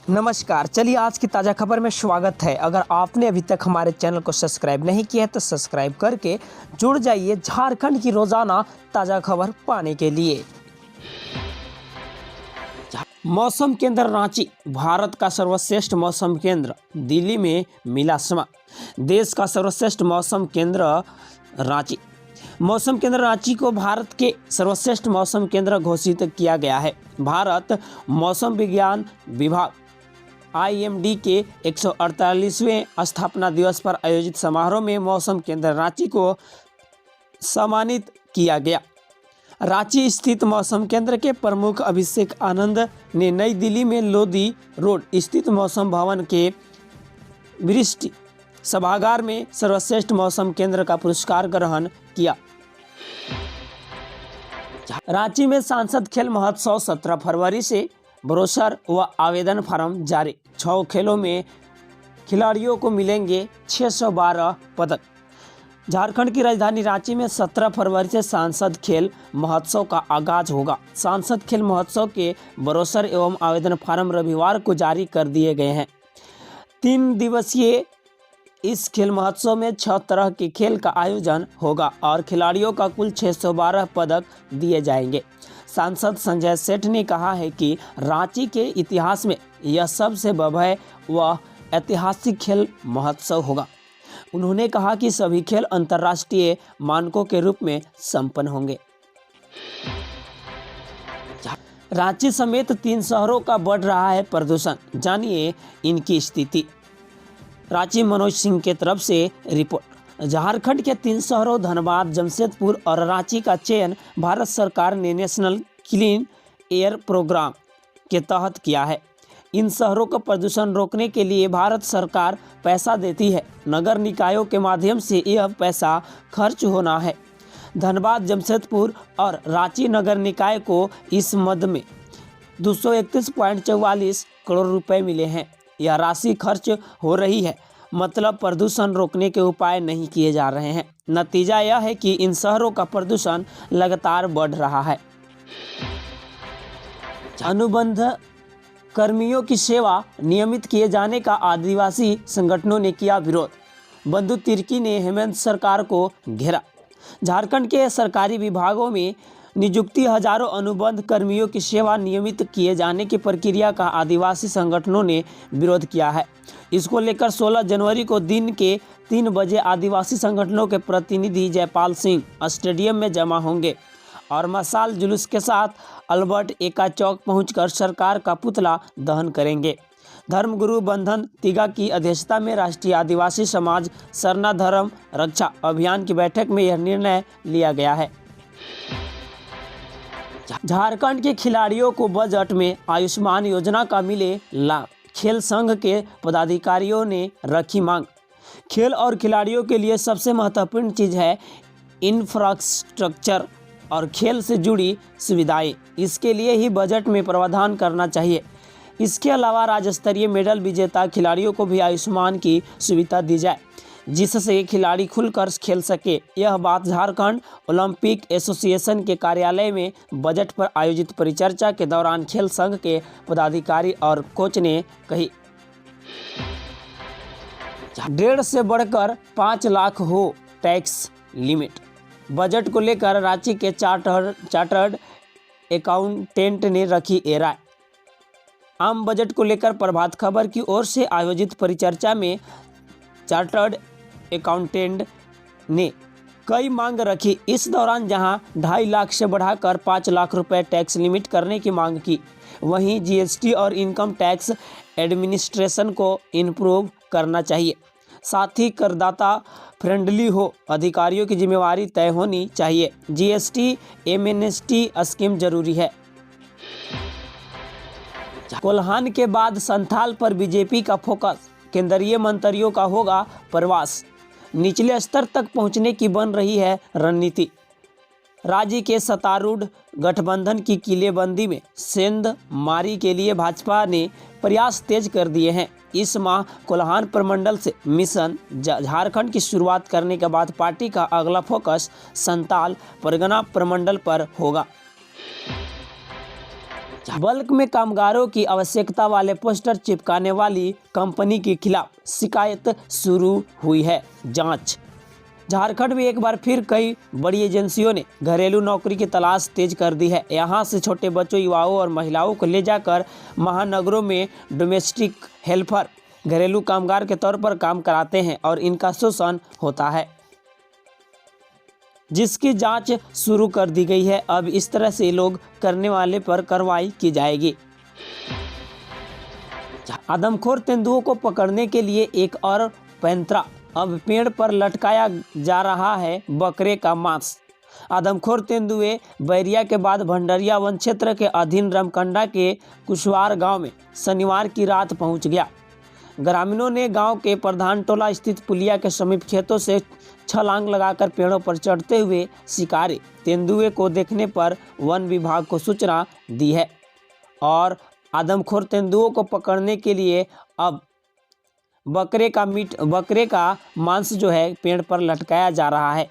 नमस्कार। चलिए आज की ताज़ा खबर में स्वागत है। अगर आपने अभी तक हमारे चैनल को सब्सक्राइब नहीं किया है तो सब्सक्राइब करके जुड़ जाइए झारखंड की रोज़ाना ताज़ा खबर पाने के लिए। मौसम केंद्र रांची। भारत का सर्वश्रेष्ठ मौसम केंद्र दिल्ली में मिला समा। देश का सर्वश्रेष्ठ मौसम केंद्र रांची। मौसम केंद्र रांची को भारत के सर्वश्रेष्ठ मौसम केंद्र घोषित किया गया है। भारत मौसम विज्ञान विभाग IMD के 148वें स्थापना दिवस पर आयोजित समारोह में मौसम केंद्र रांची को सम्मानित किया गया। रांची स्थित मौसम केंद्र के प्रमुख अभिषेक आनंद ने नई दिल्ली में लोधी रोड स्थित मौसम भवन के वरिष्ठ सभागार में सर्वश्रेष्ठ मौसम केंद्र का पुरस्कार ग्रहण किया। रांची में सांसद खेल महोत्सव 17 फरवरी से ब्रोशर व आवेदन फार्म जारी। 6 खेलों में खिलाड़ियों को मिलेंगे 612 पदक। झारखंड की राजधानी रांची में 17 फरवरी से सांसद खेल महोत्सव का आगाज होगा। सांसद खेल महोत्सव के ब्रोशर एवं आवेदन फार्म रविवार को जारी कर दिए गए हैं। 3 दिवसीय इस खेल महोत्सव में 6 तरह के खेल का आयोजन होगा और खिलाड़ियों का कुल 612 पदक दिए जाएंगे। सांसद संजय सेठ ने कहा है कि रांची के इतिहास में यह सबसे भव्य व ऐतिहासिक खेल महोत्सव होगा। उन्होंने कहा कि सभी खेल अंतर्राष्ट्रीय मानकों के रूप में संपन्न होंगे। रांची समेत 3 शहरों का बढ़ रहा है प्रदूषण, जानिए इनकी स्थिति। रांची मनोज सिंह के तरफ से रिपोर्ट। झारखंड के 3 शहरों धनबाद, जमशेदपुर और रांची का चयन भारत सरकार ने नेशनल क्लीन एयर प्रोग्राम के तहत किया है। इन शहरों को प्रदूषण रोकने के लिए भारत सरकार पैसा देती है। नगर निकायों के माध्यम से यह पैसा खर्च होना है। धनबाद, जमशेदपुर और रांची नगर निकाय को इस मद में 231.44 करोड़ रुपए मिले हैं। यह राशि खर्च हो रही है, मतलब प्रदूषण रोकने के उपाय नहीं किए जा रहे हैं। नतीजा यह है कि इन शहरों का प्रदूषण लगातार बढ़ रहा है। अनुबंध कर्मियों की सेवा नियमित किए जाने का आदिवासी संगठनों ने किया विरोध। बंधु तिर्की ने हेमंत सरकार को घेरा। झारखंड के सरकारी विभागों में नियुक्ति हजारों अनुबंध कर्मियों की सेवा नियमित किए जाने की प्रक्रिया का आदिवासी संगठनों ने विरोध किया है। इसको लेकर 16 जनवरी को दिन के 3 बजे आदिवासी संगठनों के प्रतिनिधि जयपाल सिंह स्टेडियम में जमा होंगे और मशाल जुलूस के साथ अल्बर्ट एका चौक पहुंचकर सरकार का पुतला दहन करेंगे। धर्मगुरु बंधन तिगा की अध्यक्षता में राष्ट्रीय आदिवासी समाज सरना धर्म रक्षा अभियान की बैठक में यह निर्णय लिया गया है। झारखंड के खिलाड़ियों को बजट में आयुष्मान योजना का मिले लाभ। खेल संघ के पदाधिकारियों ने रखी मांग। खेल और खिलाड़ियों के लिए सबसे महत्वपूर्ण चीज़ है इंफ्रास्ट्रक्चर और खेल से जुड़ी सुविधाएं। इसके लिए ही बजट में प्रावधान करना चाहिए। इसके अलावा राज्य स्तरीय मेडल विजेता खिलाड़ियों को भी आयुष्मान की सुविधा दी जाए, जिससे खिलाड़ी खुलकर खेल सके। यह बात झारखंड ओलंपिक एसोसिएशन के कार्यालय में बजट पर आयोजित परिचर्चा के दौरान खेल संघ के पदाधिकारी और कोच ने कही। 1.5 से बढ़कर 5 लाख हो टैक्स लिमिट। बजट को लेकर रांची के चार्टर्ड अकाउंटेंट ने रखी राय। आम बजट को लेकर प्रभात खबर की ओर से आयोजित परिचर्चा में चार्टर्ड अकाउंटेंट ने कई मांग रखी। इस दौरान जहां 2.5 लाख से बढ़ाकर 5 लाख रुपए टैक्स लिमिट करने की मांग की, वहीं GST और इनकम टैक्स एडमिनिस्ट्रेशन को इम्प्रूव करना चाहिए। साथ ही करदाता फ्रेंडली हो, अधिकारियों की जिम्मेवारी तय होनी चाहिए। GST एमनेस्टी स्कीम जरूरी है। कोल्हान के बाद संथाल पर बीजेपी का फोकस। केंद्रीय मंत्रियों का होगा प्रवास। निचले स्तर तक पहुंचने की बन रही है रणनीति। राज्य के सत्तारूढ़ गठबंधन की किलेबंदी में सेंध मारी के लिए भाजपा ने प्रयास तेज कर दिए हैं। इस माह कोल्हान प्रमंडल से मिशन झारखंड की शुरुआत करने के बाद पार्टी का अगला फोकस संताल परगना प्रमंडल पर होगा। बल्क में कामगारों की आवश्यकता वाले पोस्टर चिपकाने वाली कंपनी के खिलाफ शिकायत शुरू हुई है जांच। झारखंड में एक बार फिर कई बड़ी एजेंसियों ने घरेलू नौकरी की तलाश तेज कर दी है। यहां से छोटे बच्चों, युवाओं और महिलाओं को ले जाकर महानगरों में डोमेस्टिक हेल्पर, घरेलू कामगार के तौर पर काम कराते हैं और इनका शोषण होता है, जिसकी जांच शुरू कर दी गई है। अब इस तरह से लोग करने वाले पर कार्रवाई की जाएगी। आदमखोर तेंदुओं को पकड़ने के लिए एक और पैंतरा, अब पेड़ पर लटकाया जा रहा है बकरे का मांस। आदमखोर तेंदुए बैरिया के बाद भंडरिया वन क्षेत्र के अधीन रमकंडा के कुशवार गांव में शनिवार की रात पहुंच गया। ग्रामीणों ने गांव के प्रधान टोला स्थित पुलिया के समीप खेतों से छलांग लगाकर पेड़ों पर चढ़ते हुए शिकारी तेंदुए को देखने पर वन विभाग को सूचना दी है और आदमखोर तेंदुओं को पकड़ने के लिए अब बकरे का मांस जो है पेड़ पर लटकाया जा रहा है।